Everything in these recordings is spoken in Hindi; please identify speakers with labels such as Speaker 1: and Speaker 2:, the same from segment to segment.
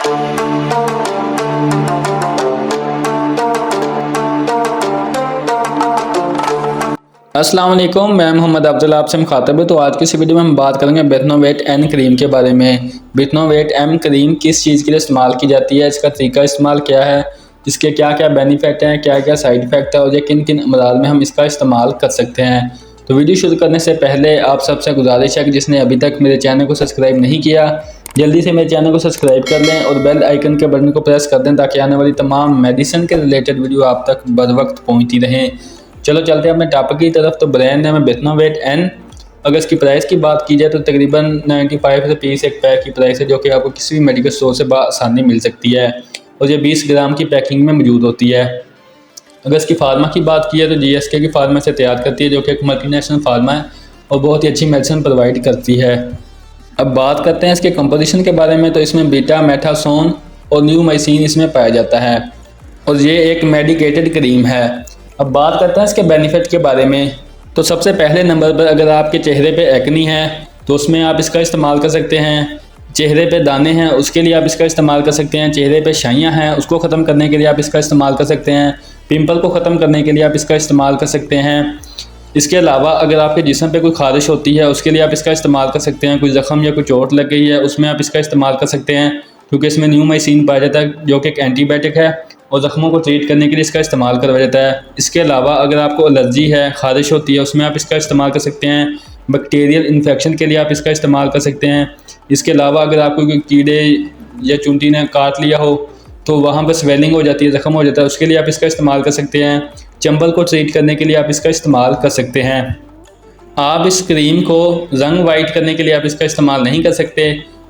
Speaker 1: अस्सलाम वालेकुम, मैं मोहम्मद अब्दुल्ला आपसे मुखातब है। तो आज की इस वीडियो में हम बात करेंगे बेथनोवेट एन क्रीम के बारे में। बेथनोवेट एम क्रीम किस चीज़ के लिए इस्तेमाल की जाती है, इसका तरीका इस्तेमाल क्या है, इसके क्या क्या बेनिफिट हैं, क्या क्या साइड इफ़ेक्ट है और ये किन किन अमराज में हम इसका इस्तेमाल कर सकते हैं। तो वीडियो शुरू करने से पहले आप सबसे गुजारिश है कि जिसने अभी तक मेरे चैनल को सब्सक्राइब नहीं किया, जल्दी से मेरे चैनल को सब्सक्राइब कर लें और बेल आइकन के बटन को प्रेस कर दें ताकि आने वाली तमाम मेडिसिन के रिलेटेड वीडियो आप तक बर वक्त पहुँचती रहें। चलो चलते हैं अपने टॉपिक की तरफ। तो ब्रांड नेम है बेथनोवेट एन। अगर इसकी प्राइस की बात की जाए तो तकरीबन 95 रुपीज़ एक पैक की प्राइस है, जो कि आपको किसी भी मेडिकल स्टोर से आसानी मिल सकती है और ये 20 ग्राम की पैकिंग में मौजूद होती है। अगर इसकी फार्मा की बात की है तो GSK की फार्मा से तैयार करती है, जो कि एक मल्टीनेशनल फार्मा है और बहुत ही अच्छी मेडिसिन प्रोवाइड करती है। अब बात करते हैं इसके कंपोजिशन के बारे में। तो इसमें बीटा मेथासोन और न्यूमाइसिन इसमें पाया जाता है और ये एक मेडिकेटेड क्रीम है। अब बात करते हैं इसके बेनिफिट के बारे में। तो सबसे पहले नंबर पर अगर आपके चेहरे पे एक्नी है तो उसमें आप इसका इस्तेमाल कर सकते हैं। चेहरे पे दाने हैं उसके लिए आप इसका इस्तेमाल कर सकते हैं। चेहरे पे शाइयाँ हैं उसको ख़त्म करने के लिए आप इसका इस्तेमाल कर सकते हैं। पिंपल को ख़त्म करने के लिए आप इसका इस्तेमाल कर सकते हैं। इसके अलावा अगर आपके जिस्म पे कोई खारिश होती है उसके लिए आप इसका इस्तेमाल कर सकते हैं। कोई ज़ख़म या कोई चोट लग गई है उसमें आप इसका इस्तेमाल कर सकते हैं, क्योंकि इसमें न्यूमाइसिन पाया जाता है जो कि एक एंटीबायोटिक है और ज़ख्मों को ट्रीट करने के लिए इसका इस्तेमाल करवाया जाता है। इसके अलावा अगर आपको एलर्जी है, खारिश होती है, उसमें आप इसका इस्तेमाल कर सकते हैं। बैक्टीरियल इन्फेक्शन के लिए आप इसका इस्तेमाल कर सकते हैं। इसके अलावा अगर आपको कोई कीड़े या चूंटी ने काट लिया हो तो वहाँ पर स्वेलिंग हो जाती है, ज़ख्म हो जाता है, उसके लिए आप इसका इस्तेमाल कर सकते हैं। चंबल को ट्रीट करने के लिए आप इसका इस्तेमाल कर सकते हैं। आप इस क्रीम को रंग वाइट करने के लिए आप इसका इस्तेमाल नहीं कर सकते,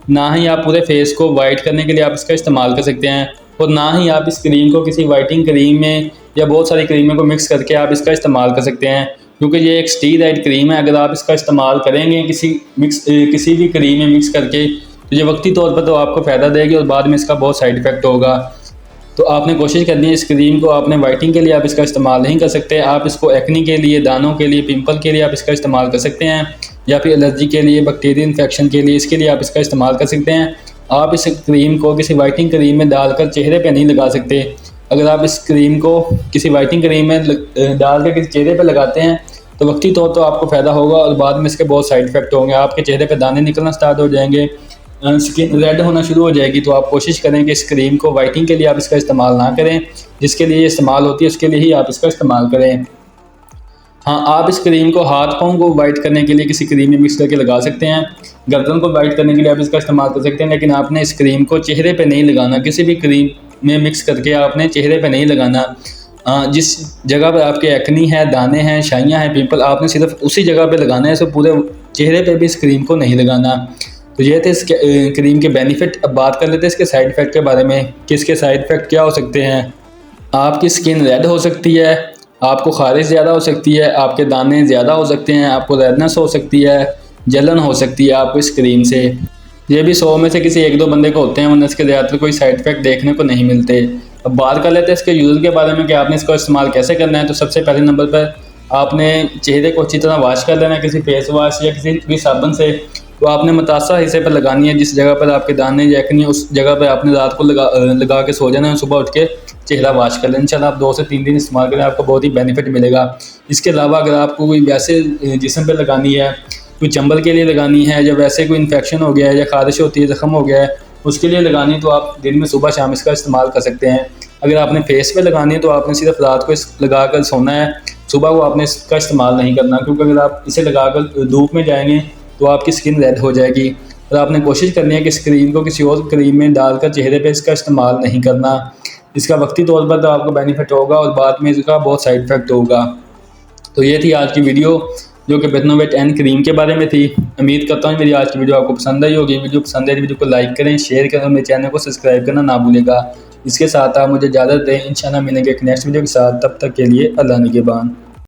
Speaker 1: ना ही आप पूरे फेस को वाइट करने के लिए आप इसका इस्तेमाल कर सकते हैं और ना ही आप इस क्रीम को किसी वाइटिंग क्रीम में या बहुत सारी क्रीमों को मिक्स करके आप इसका इस्तेमाल कर सकते हैं, क्योंकि ये एक स्टीरॉइड क्रीम है। अगर आप इसका इस्तेमाल करेंगे किसी भी क्रीम में मिक्स करके तो ये वक्ती तौर पर तो आपको फ़ायदा देगी और बाद में इसका बहुत साइड इफ़ेक्ट होगा। तो आपने कोशिश करनी है इस क्रीम को आपने वाइटिंग के लिए आप इसका इस्तेमाल नहीं कर सकते। आप इसको एक्नी के लिए, दानों के लिए, पिंपल के लिए आप इसका इस्तेमाल कर सकते हैं, या फिर एलर्जी के लिए, बैक्टीरियल इन्फेक्शन के लिए, इसके लिए आप इसका इस्तेमाल कर सकते हैं। आप इस क्रीम को किसी वाइटिंग क्रीम में डालकर चेहरे पे नहीं लगा सकते। अगर आप इस क्रीम को किसी वाइटिंग क्रीम में डाल कर किसी चेहरे पे लगाते हैं तो वक्ती तौर तो आपको फ़ायदा होगा और बाद में इसके बहुत साइड इफ़ेक्ट होंगे। आपके चेहरे पे दाने निकलना स्टार्ट हो जाएंगे, स्किन रेड होना शुरू हो जाएगी। तो आप कोशिश करें कि इस क्रीम को वाइटिंग के लिए आप इसका इस्तेमाल ना करें, जिसके लिए इस्तेमाल होती है उसके लिए ही आप इसका इस्तेमाल करें। हाँ, आप इस क्रीम को हाथ पाँव को वाइट करने के लिए किसी क्रीम में मिक्स करके लगा सकते हैं। गर्दन को वाइट करने के लिए आप इसका इस्तेमाल कर सकते हैं, लेकिन आपने इस क्रीम को चेहरे पे नहीं लगाना। किसी भी क्रीम में मिक्स करके आपने चेहरे पे नहीं लगाना। जिस जगह पर आपके एक्नी है, दाने हैं, शाइयाँ हैं, पिंपल, आपने सिर्फ उसी जगह पे लगाना है। सो पूरे चेहरे पे भी इस क्रीम को नहीं लगाना। तो ये थे इस क्रीम के बेनिफिट। अब बात कर लेते हैं इसके साइड इफ़ेक्ट के बारे में कि इसके साइड इफ़ेक्ट क्या हो सकते हैं। आपकी स्किन रेड हो सकती है, आपको खारिश ज़्यादा हो सकती है, आपके दाने ज़्यादा हो सकते हैं, आपको रेडनेस हो सकती है, जलन हो सकती है आपको इस क्रीम से। ये भी 100 में से किसी 1-2 बंदे को होते हैं, वरना इसके ज़्यादातर कोई साइड इफ़ेक्ट देखने को नहीं मिलते। अब बात कर लेते हैं इसके यूज़ के बारे में कि आपने इसका इस्तेमाल कैसे करना है। तो सबसे पहले नंबर पर आपने चेहरे को अच्छी तरह वॉश कर लेना है किसी फेस वॉश या किसी भी साबुन से। तो आपने मुतासा हिस्से पर लगानी है, जिस जगह पर आपके दाने या एक्नी, उस जगह पर आपने रात को लगा के सो जाना है। सुबह उठ के चेहरा वॉश कर लें। इंशाल्लाह आप 2 से 3 दिन इस्तेमाल करें, आपको बहुत ही बेनिफिट मिलेगा। इसके अलावा अगर आपको कोई वैसे जिस्म पे लगानी है, कोई चंबल के लिए लगानी है, या वैसे कोई इन्फेक्शन हो गया है या खारिश होती है, ज़ख़म हो गया है, उसके लिए लगानी है, तो आप दिन में सुबह शाम इसका इस्तेमाल कर सकते हैं। अगर आपने फेस पे लगानी है तो आपने सिर्फ रात को लगा कर सोना है, सुबह को आपने इसका इस्तेमाल नहीं करना, क्योंकि अगर आप इसे लगा कर धूप में जाएंगे तो आपकी स्किन रेड हो जाएगी। और आपने कोशिश करनी है कि इस क्रीम को किसी और क्रीम में डालकर चेहरे पे इसका इस्तेमाल नहीं करना। इसका वक्ती तौर पर तो आपको बेनिफिट होगा और बाद में इसका बहुत साइड इफ़ेक्ट होगा। तो ये थी आज की वीडियो जो कि बेथनोवेट एन क्रीम के बारे में थी। उम्मीद करता हूँ मेरी आज की वीडियो आपको पसंद आई होगी। वीडियो पसंद आई तो वीडियो को लाइक करें, शेयर करें और मेरे चैनल को सब्सक्राइब करना ना भूलेगा। इसके साथ आप मुझे इजाज़त दें। इंशाल्लाह मिलेंगे एक नेक्स्ट वीडियो के साथ। तब तक के लिए अल्लाह निगहबान।